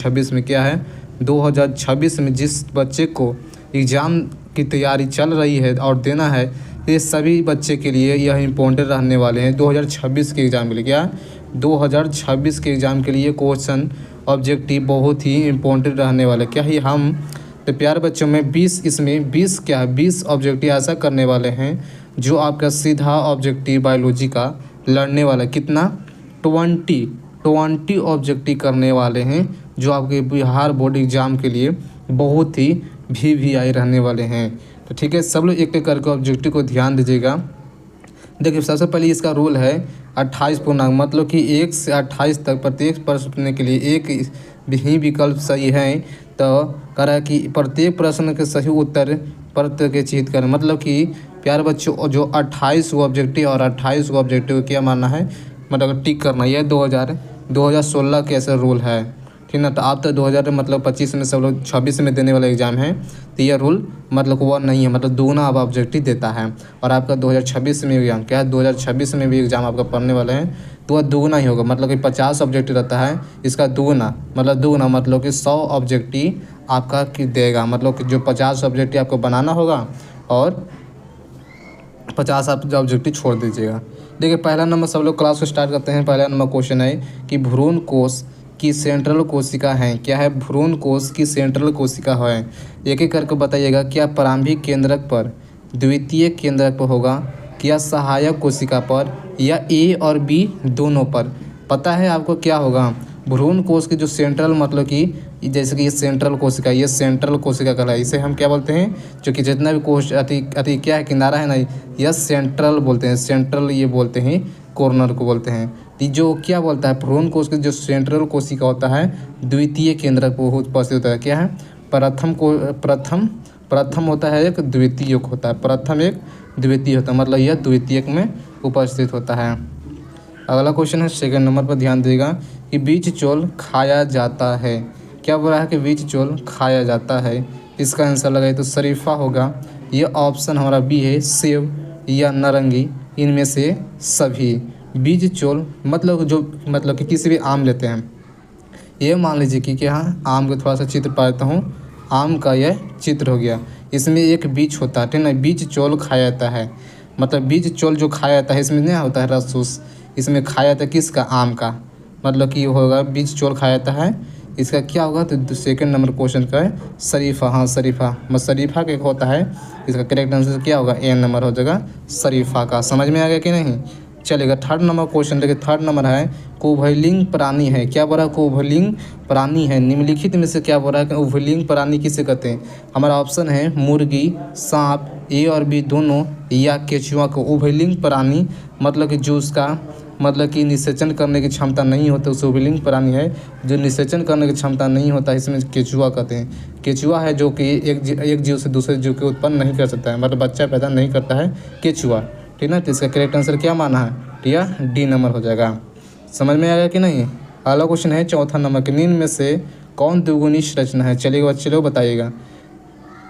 2026 में क्या है, 2026 में जिस बच्चे को एग्ज़ाम की तैयारी चल रही है और देना है, ये सभी बच्चे के लिए यह इम्पोर्टेंट रहने वाले हैं 2026 के एग्ज़ाम के लिए। क्या 2026 के एग्ज़ाम के लिए क्वेश्चन ऑब्जेक्टिव बहुत ही इम्पोर्टेंट रहने वाले। क्या ही हम तो प्यारे बच्चों में 20 क्या है, 20 ऑब्जेक्टिव ऐसा करने वाले हैं जो आपका सीधा ऑब्जेक्टिव बायोलॉजी का लड़ने वाला है। कितना 20 ऑब्जेक्टिव करने वाले हैं जो आपके बिहार बोर्ड एग्ज़ाम के लिए बहुत ही वीवीआई रहने वाले हैं। तो ठीक है, सब लोग एक एक करके ऑब्जेक्टिव को ध्यान दीजिएगा। देखिए सबसे पहले इसका रूल है 28 पूर्णांक, मतलब कि 1 से 28 तक प्रत्येक प्रश्न के लिए एक ही विकल्प सही है। तो कह रहा है कि प्रत्येक प्रश्न के सही उत्तर प्रत्येक चिन्हित करें, मतलब कि प्यारे बच्चों जो 28 को ऑब्जेक्टिव और 28 को ऑब्जेक्टिव क्या मानना है, मतलब टिक करना। यह 2016 के ऐसा रूल है, ठीक ना। तो आप तो 2025 में सब लोग 26 में देने वाला एग्ज़ाम है, तो यह रूल मतलब वह नहीं है, मतलब दुगना आप ऑब्जेक्टिव देता है। और आपका 2026 में एग्ज़ाम क्या है, 2026 में भी एग्ज़ाम आपका पढ़ने वाले हैं, तो वह दुगना ही होगा। मतलब कि 50 ऑब्जेक्टिव रहता है, इसका दुगना मतलब कि 100 ऑब्जेक्टिव आपका देगा। मतलब कि जो 50 ऑब्जेक्टिव आपको बनाना होगा और 50 आप ऑब्जेक्टिव छोड़ दीजिएगा। देखिए पहला नंबर सब लोग क्लास को स्टार्ट करते हैं। पहला नंबर क्वेश्चन है कि भ्रूण कोश की सेंट्रल कोशिका है। क्या है, भ्रूण कोश की सेंट्रल कोशिका है। एक एक करके बताइएगा, क्या प्रारंभिक केंद्रक पर, द्वितीय केंद्रक पर होगा, क्या सहायक कोशिका पर, या ए और बी दोनों पर। पता है आपको क्या होगा, भ्रूण कोश की जो सेंट्रल मतलब कि जैसे कि ये सेंट्रल कोशिका, ये सेंट्रल कोशिका कहलाता है। इसे हम क्या बोलते हैं, जो कि जितना भी कोश अति क्या है किनारा है ना, यह सेंट्रल बोलते हैं। सेंट्रल ये बोलते हैं, कॉर्नर को बोलते हैं। तो जो क्या बोलता है, भ्रूण कोश की जो सेंट्रल कोशिका होता है द्वितीय केंद्रक पर उपस्थित होता है। क्या है, प्रथम होता है, एक द्वितीयक होता है। प्रथम एक द्वितीय होता है, मतलब यह द्वितीयक में उपस्थित होता है। अगला क्वेश्चन है सेकंड नंबर पर, ध्यान देगा कि बीज चोल खाया जाता है। क्या बोल रहा है कि बीज चोल खाया जाता है। इसका आंसर लगाइए तो शरीफा होगा। ये ऑप्शन हमारा बी है, सेब या नारंगी, इनमें से सभी। बीज चोल मतलब कि किसी भी आम लेते हैं, ये मान लीजिए कि यहाँ आम का थोड़ा सा चित्र पाता हूँ। आम का यह चित्र हो गया, इसमें एक बीज होता है, ठीक ना। बीज चोल खाया जाता है, मतलब बीज चोल जो खाया जाता है, इसमें नहीं होता है रस उस, इसमें खाया जाता है किसका, आम का। मतलब कि होगा बीज चोल खाया जाता है। इसका क्या होगा, तो सेकंड नंबर क्वेश्चन का है शरीफा। हाँ शरीफा, शरीफा का एक होता है। इसका करेक्ट आंसर क्या होगा, ए नंबर हो जाएगा शरीफा का। समझ में आ गया कि नहीं। चलेगा थर्ड नंबर क्वेश्चन। देखिए थर्ड नंबर है कोभलिंग प्राणी है। क्या बोला, कोभलिंग प्राणी है। निम्नलिखित में से क्या बोल रहा है कि उभयलिंग प्राणी किसे कहते हैं। हमारा ऑप्शन है मुर्गी, सांप, ए और बी दोनों, या केचुआ को। उभयलिंग प्राणी मतलब कि जो उसका मतलब कि निषेचन करने की क्षमता नहीं होती, उसे उभयलिंग प्राणी है। जो निषेचन करने की क्षमता नहीं होता, इसमें केचुआ कहते हैं। केचुआ है जो कि एक जीव से दूसरे जीव को उत्पन्न नहीं कर सकता है, मतलब बच्चा पैदा नहीं करता है केचुआ, ठीक ना। तो इसका करेक्ट आंसर क्या माना है, या डी नंबर हो जाएगा। समझ में आ गया कि नहीं। अगला क्वेश्चन है चौथा नंबर के, निम्न में से कौन द्विगुणी संरचना है। चलिए बच्चे लोग बताइएगा।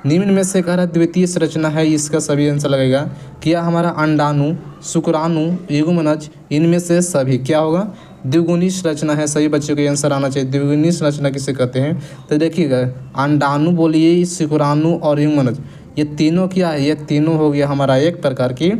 निम्न में से कह रहा द्वितीय संरचना है, इसका सभी आंसर लगेगा। क्या हमारा अंडाणु, शुक्राणु, युग्मनज, इनमें से सभी क्या होगा, द्विगुणी संरचना है। सभी बच्चों को आंसर आना चाहिए। द्विगुणी संरचना किसे कहते हैं, तो देखिएगा अंडाणु बोलिए, शुक्राणु और युग्मनज, ये तीनों क्या है, ये तीनों हो गया हमारा एक प्रकार की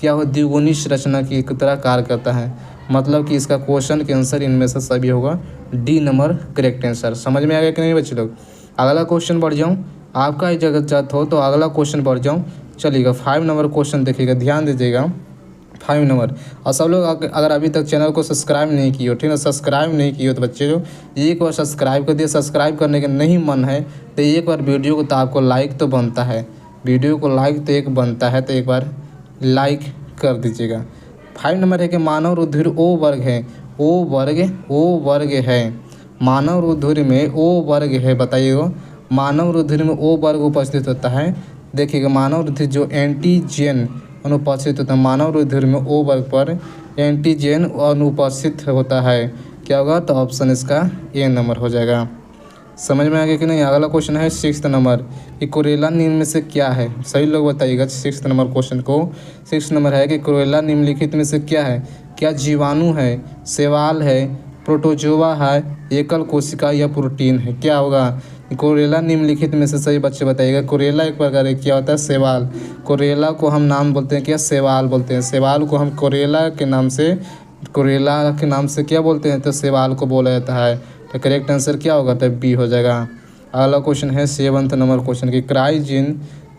क्या हो, द्विगुणी संरचना की तरह कार्य करता है। मतलब कि इसका क्वेश्चन के आंसर इनमें से सभी होगा, डी नंबर करेक्ट आंसर। समझ में आ गया कि नहीं बच्चे लोग। अगला क्वेश्चन बढ़ जाऊँ, आपका जगह जात हो तो अगला क्वेश्चन बढ़ जाऊँ। चलिएगा 5 नंबर क्वेश्चन देखिएगा, ध्यान दीजिएगा 5 नंबर। और सब लोग अगर अभी तक चैनल को सब्सक्राइब नहीं किए हो, ठीक है, सब्सक्राइब नहीं किए हो तो बच्चे जो एक बार सब्सक्राइब कर दिए। सब्सक्राइब करने का नहीं मन है तो एक बार वीडियो को तो आपको लाइक तो बनता है, वीडियो को लाइक तो एक बनता है, तो एक बार लाइक कर दीजिएगा। 5 नंबर है कि मानव रुधिर ओ वर्ग है। ओ वर्ग है, मानव रुधिर में ओ वर्ग है। बताइएगा मानव रुधिर में ओ वर्ग उपस्थित होता है। देखिएगा मानव रुधिर जो एंटीजन अनुपस्थित होता है, मानव रुधिर में ओ वर्ग पर एंटीजन अनुपस्थित होता है। क्या होगा, तो ऑप्शन इसका ए नंबर हो जाएगा। समझ में आ गया कि नहीं। अगला क्वेश्चन है 6th नंबर कि कुरेला निम्न में से क्या है। सही लोग बताइएगा 6th नंबर क्वेश्चन को। 6th नंबर है कि कुरेला निम्नलिखित में से क्या है। क्या जीवाणु है, शैवाल है, प्रोटोजोआ है, एकल कोशिका या प्रोटीन है? क्या होगा? कोरेला निम्नलिखित में से सही बच्चे बताइएगा। कोरेला एक प्रकार क्या होता है? शैवाल। कोरेला को हम नाम बोलते हैं क्या? शैवाल बोलते हैं। शैवाल को हम कोरेला के नाम से क्या बोलते हैं? तो शैवाल को बोला जाता है। तो करेक्ट आंसर क्या होगा? तो बी हो जाएगा। अगला क्वेश्चन है 7th नंबर क्वेश्चन की,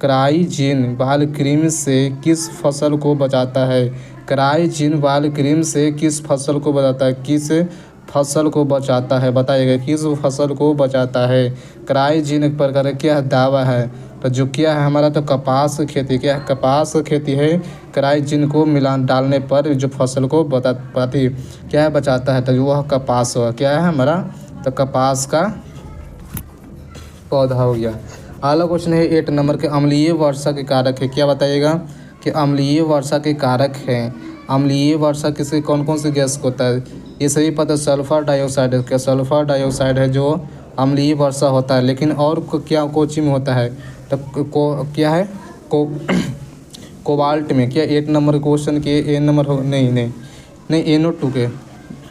क्राइजीन बाल क्रीम से किस फसल को बचाता है? क्राइजीन बाल क्रीम से किस फसल को बचाता है? किस फसल को बचाता है? बताइएगा किस फसल को बचाता है? क्राइजीन एक प्रकार का क्या दावा है? तो जो क्या है हमारा, तो कपास खेती, क्या है? कपास खेती है। क्राइजीन को डालने पर जो फसल को बताती क्या है? बचाता है। तो वह कपास हुआ, क्या है हमारा? तो कपास का पौधा हो गया। अगला क्वेश्चन है 8 नंबर के, अम्लीय वर्षा के कारक है? क्या बताइएगा कि अम्लीय वर्षा के कारक हैं? अम्लीय वर्षा किसके कौन कौन से गैस को होता है? ये सही पता, सल्फर डाइऑक्साइड है। क्या सल्फर डाइऑक्साइड है जो अम्लीय वर्षा होता है? लेकिन और क्या कोची में होता है? तो क्या है? कोबाल्ट में। क्या 8 नंबर क्वेश्चन के ए नंबर हो? नहीं NO2 के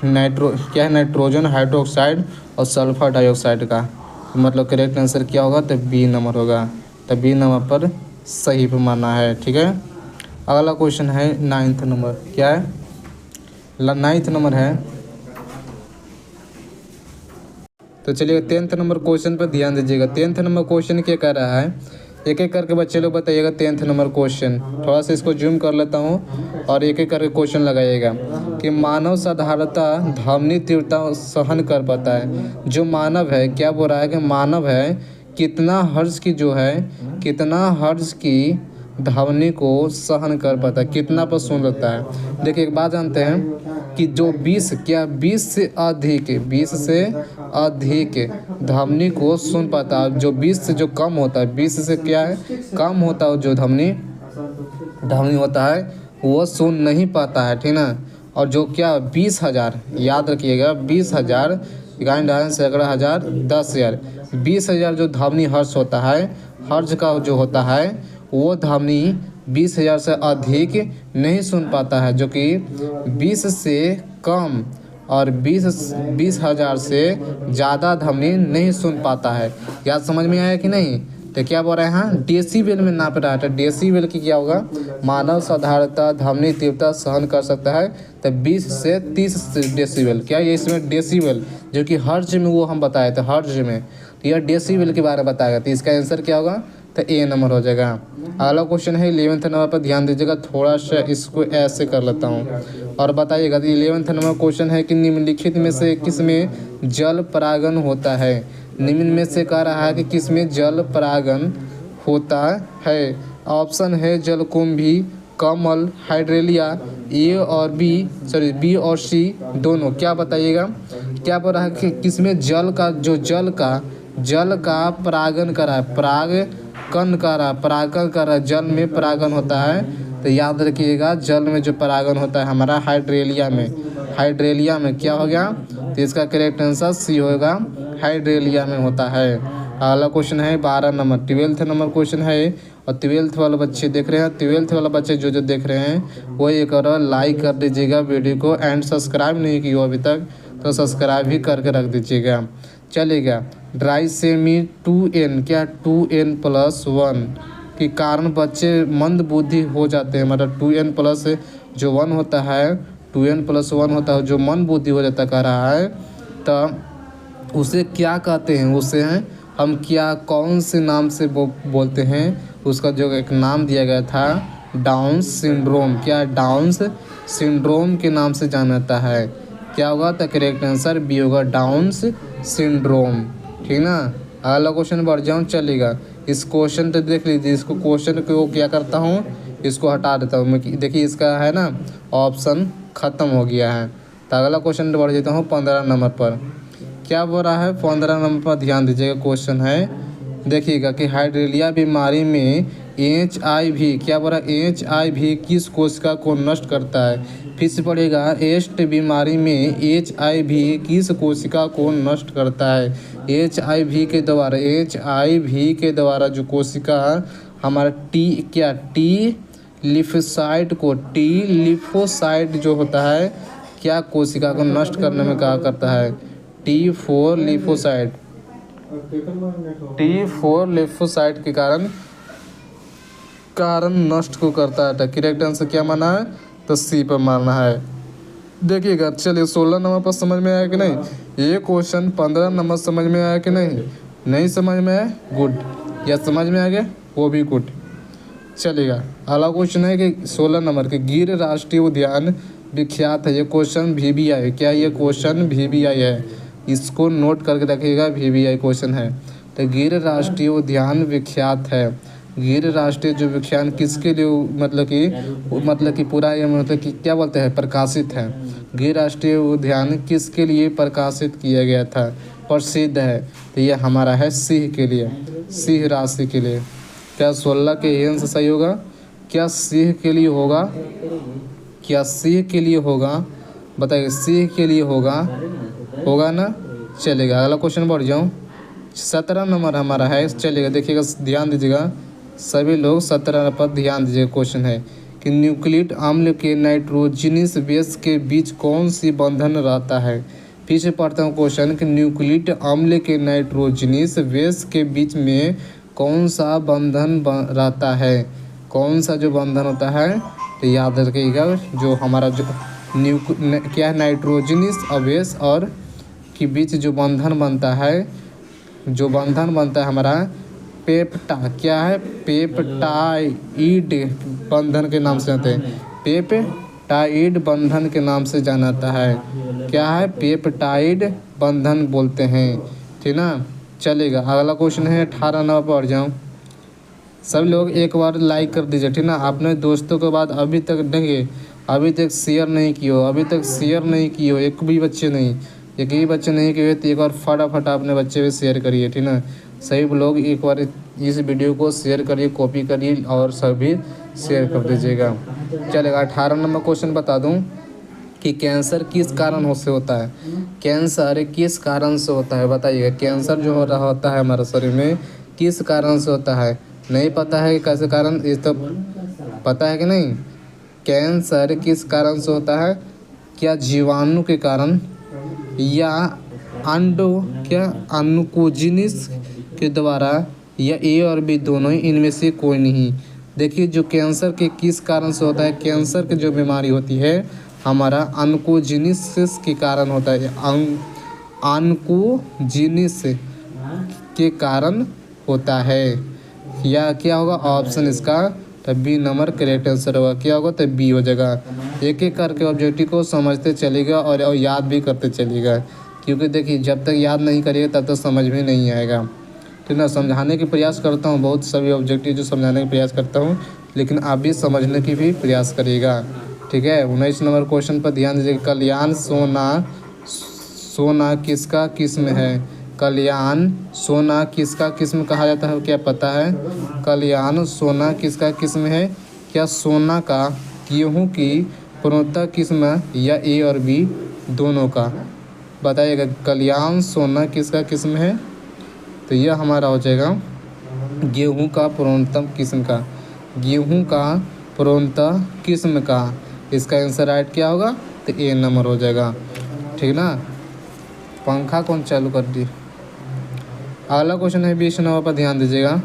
क्या है? नाइट्रोजन हाइड्रोक्साइड और सल्फर डाइऑक्साइड का, मतलब करेक्ट आंसर क्या होगा? तो बी नंबर होगा। तो बी नंबर पर सही पे माना है। ठीक है। अगला क्वेश्चन है 9th नंबर। क्या है? 9th नंबर है। तो चलिए 10th नंबर क्वेश्चन पर ध्यान दीजिएगा। 10th नंबर क्वेश्चन क्या कह रहा है? एक एक करके बच्चे लोग बताइएगा 10th नंबर क्वेश्चन। थोड़ा सा इसको जूम कर लेता हूँ और एक एक करके क्वेश्चन लगाइएगा कि मानव साधारणतः ध्वनि तीव्रता सहन कर पाता है। जो मानव है, क्या बोल रहा है कि मानव है कितना हर्ज की ध्वनि को सहन कर पाता है, कितना पर सुन लेता है? देखिए एक बात जानते हैं कि जो 20 से अधिक ध्वनि को सुन पाता है, जो 20 से जो कम होता है, 20 से क्या है? कम होता है जो ध्वनि होता है वो सुन नहीं पाता है। ठीक ना। और जो क्या 20,000, याद रखिएगा 20,000 सैकड़ा हज़ार 10,000, 20,000 जो ध्वनि हर्ष होता है, हर्ष का जो होता है वो ध्वनि 20,000 से अधिक नहीं सुन पाता है, जो कि 20 से कम और 20,000 से ज़्यादा ध्वनि नहीं सुन पाता है। याद समझ में आया कि नहीं? तो क्या बोल रहे हैं? हाँ, डेसीबल में नाप रहा है। तो डेसीबल की क्या होगा? मानव साधारणतः ध्वनि तीव्रता सहन कर सकता है तो 20 से 30 डेसीबल। क्या ये इसमें डेसीबल जो कि हर्ज में वो हम बताए थे, हर्ज में, तो यह डेसीबल के बारे में बताएगा। तो इसका आंसर क्या होगा? तो ए नंबर हो जाएगा। अगला क्वेश्चन है 11th नंबर पर ध्यान दीजिएगा। थोड़ा सा इसको ऐसे कर लेता हूँ और बताइएगा। 11th नंबर क्वेश्चन है कि निम्नलिखित में से किसमें जल परागन होता है? निम्न में से कह रहा है कि किसमें जल परागन होता है? ऑप्शन है जलकुंभी, कमल, हाइड्रेलिया, बी और सी दोनों। क्या बताइएगा? क्या बोल रहा है कि किसमें जल का परागन करा है? परागन करा जल में परागन होता है। तो याद रखिएगा जल में जो परागन होता है हमारा हाइड्रेलिया में क्या हो गया? तो इसका करेक्ट आंसर सी होगा, हाइड्रेलिया में होता है। अगला क्वेश्चन है 12 नंबर, 12th नंबर क्वेश्चन है। और 12th वाले बच्चे देख रहे हैं, 12th वाले बच्चे जो देख रहे हैं वो एक और लाइक कर दीजिएगा वीडियो को, एंड सब्सक्राइब नहीं किया अभी तक तो सब्सक्राइब भी करके रख दीजिएगा। चलेगा। ट्राइसेमी 2n, क्या 2n+1 के कारण बच्चे मंद बुद्धि हो जाते हैं। मतलब 2n+ जो 1 होता है, 2n+1 होता है जो मंद बुद्धि हो जाता कह रहा है। तो उसे क्या कहते हैं? उसे हम क्या कौन से नाम से बोलते हैं? उसका जो एक नाम दिया गया था डाउन सिंड्रोम। क्या डाउन सिंड्रोम के नाम से जाना जाता है? क्या होगा? तो करेक्ट आंसर बी होगा, डाउन सिंड्रोम। ठीक ना। अगला क्वेश्चन बढ़ जाऊँ, चलेगा। इस क्वेश्चन तो देख लीजिए, इसको क्वेश्चन को क्या करता हूँ, इसको हटा देता हूँ मैं। देखिए इसका है ना ऑप्शन ख़त्म हो गया है। तो अगला क्वेश्चन बढ़ जाता हूँ 15 नंबर पर। क्या बोल रहा है 15 नंबर पर? ध्यान दीजिएगा क्वेश्चन है, देखिएगा कि हाइड्रेलिया बीमारी में HIV, क्या बोल रहा है? HIV किस कोशिका को नष्ट करता है? फिर से पढ़ेगा, एस्ट बीमारी में HIV किस कोशिका को नष्ट करता है? HIV के द्वारा जो कोशिका हमारा टी लिफोसाइट जो होता है क्या कोशिका को नष्ट करने में क्या करता है? T4 लिपोसाइट। T4 लिपोसाइट के कारण नष्ट को करता है। तो करेक्ट आंसर क्या माना है? तो सी पर मारना है। देखिएगा, चलिए 16 नंबर पर समझ में आया कि नहीं? ये क्वेश्चन 15 नंबर समझ में आया कि नहीं? नहीं समझ में आया, गुड। या समझ में आ गया, वो भी गुड। चलिएगा, अगला क्वेश्चन है कि 16 नंबर के गिर राष्ट्रीय उद्यान विख्यात है। ये क्वेश्चन VBI, क्या ये क्वेश्चन VBI है? इसको नोट करके रखिएगा, VBI क्वेश्चन है। तो गिर राष्ट्रीय उद्यान विख्यात है। गिर राष्ट्रीय जो विख्यात किसके लिए, मतलब कि पूरा ये मतलब कि क्या बोलते हैं, प्रकाशित है। गिर राष्ट्रीय उद्यान किसके लिए प्रकाशित किया गया था, प्रसिद्ध है? तो ये हमारा है सिंह के लिए, सिंह राशि के लिए। क्या 16 के आंसर सही होगा? क्या सिंह के लिए होगा? क्या सिंह के लिए होगा? बताइए, सिंह के लिए होगा ना? चलेगा, अगला क्वेश्चन बढ़ जाऊँ। 17 नंबर हमारा है, चलेगा। देखिएगा, ध्यान दीजिएगा सभी लोग, 17 पर ध्यान दीजिएगा। क्वेश्चन है कि न्यूक्लिक अम्ल के नाइट्रोजनस बेस के बीच कौन सी बंधन रहता है? फिर से पढ़ता हूँ क्वेश्चन कि न्यूक्लिक अम्ल के नाइट्रोजनस बेस के बीच में कौन सा बंधन रहता है? कौन सा जो बंधन होता है? तो याद रखिएगा, जो हमारा जो क्या है, नाइट्रोजनस बेस और के बीच जो बंधन बनता है, हमारा पेप्टा, क्या है, पेप्टाइड बंधन के नाम से जानते हैं। पेप्टाइड बंधन के नाम से जाना जाता है। क्या है? पेप्टाइड बंधन बोलते हैं, ठीक ना? चलेगा, अगला क्वेश्चन है 18 नंबर पर जाऊँ। सब लोग एक बार लाइक कर दीजिए, ठीक ना? अपने दोस्तों के बाद अभी तक शेयर नहीं किए हो, एक भी बच्चे नहीं किए, तो एक बार फटाफट अपने बच्चे भी शेयर करिए, ठीक ना? सभी लोग एक बार इस वीडियो को शेयर करिए, कॉपी करिए और सभी शेयर कर दीजिएगा। चलेगा, 18 नंबर क्वेश्चन बता दूं कि कैंसर किस कारण से होता है? कैंसर किस कारण से होता है, बताइएगा। कैंसर जो हो रहा होता है हमारे शरीर में, किस कारण से होता है? नहीं पता है कैसे कारण? ये तो पता है कि नहीं? कैंसर किस कारण से होता है? क्या जीवाणु के कारण या अनुकोजिनिस के द्वारा, या ए और बी दोनों ही, इनमें से कोई नहीं। देखिए, जो कैंसर के किस कारण से होता है, कैंसर की जो बीमारी होती है हमारा अनुकोजिनिस के कारण होता है। अनुकोजिनिस के कारण होता है। या क्या होगा ऑप्शन इसका? तो बी नंबर करेक्ट आंसर होगा। क्या होगा? तो बी हो जाएगा। एक एक करके ऑब्जेक्टिव को समझते चलेगा और याद भी करते चलेगा, क्योंकि देखिए, जब तक याद नहीं करिएगा तब तक समझ में नहीं आएगा, ठीक ना? समझाने की प्रयास करता हूँ, बहुत सभी ऑब्जेक्टिव जो समझाने का प्रयास करता हूँ, लेकिन आप भी समझने की भी प्रयास करिएगा, ठीक है? 19 नंबर क्वेश्चन पर ध्यान दीजिएगा। कल्याण सोना किसका किस्म है? कल्याण सोना किसका किस्म कहा जाता है, क्या पता है? कल्याण सोना किसका किस्म है? क्या सोना का गेहूँ की पूर्णतः किस्म, या ए और बी दोनों का? बताइएगा, कल्याण सोना किसका किस्म है? तो यह हमारा हो जाएगा गेहूं का पूर्णतम किस्म का, गेहूं का पूर्णतः किस्म का। इसका आंसर राइट क्या होगा? तो ए नंबर हो जाएगा, ठीक ना? पंखा कौन चालू कर दी? अगला क्वेश्चन है 20 नंबर पर ध्यान दीजिएगा।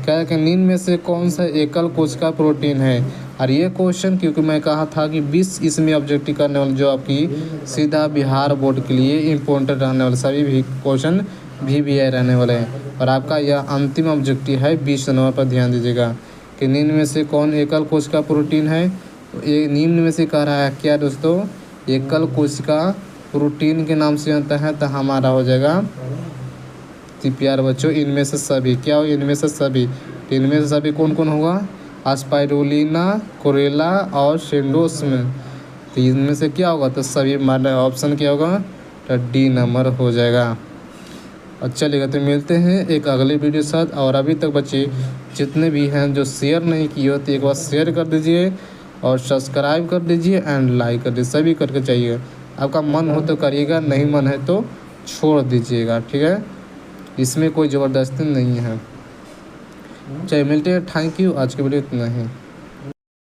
क्या है कि निम्न में से कौन सा एकल कोशिका प्रोटीन है? और ये क्वेश्चन क्योंकि मैं कहा था कि 20 इसमें ऑब्जेक्टिव करने वाले, जो आपकी सीधा बिहार बोर्ड के लिए इम्पोर्टेंट रहने वाले सभी भी क्वेश्चन VBI रहने वाले हैं। और आपका यह अंतिम ऑब्जेक्टिव है 20 नंबर पर ध्यान दीजिएगा कि निम्न में से कौन एकल कोशिका प्रोटीन है? ये निम्न में से कह रहा है क्या दोस्तों? एकल कोशिका प्रोटीन के नाम से आता है, तो हमारा हो जाएगा प्यार बच्चों, इनमें से सभी। क्या हो? इनमें से सभी। इनमें से सभी कौन कौन होगा? स्पाइरुलिना, क्लोरेला और सेंडोस्म। तो इनमें से क्या होगा? तो सभी हमारा ऑप्शन क्या होगा? तो डी नंबर हो जाएगा। अच्छा, चलेगा, तो मिलते हैं एक अगले वीडियो के साथ। और अभी तक बच्चे जितने भी हैं जो शेयर नहीं किए हो, तो एक बार शेयर कर दीजिए और सब्सक्राइब कर दीजिए एंड लाइक कर दीजिए, सभी करके चाहिए। आपका मन हो तो करिएगा, नहीं मन है तो छोड़ दीजिएगा, ठीक है? इसमें कोई ज़बरदस्ती नहीं है। चलिए मिलते हैं, थैंक यू। आज के वीडियो इतना ही।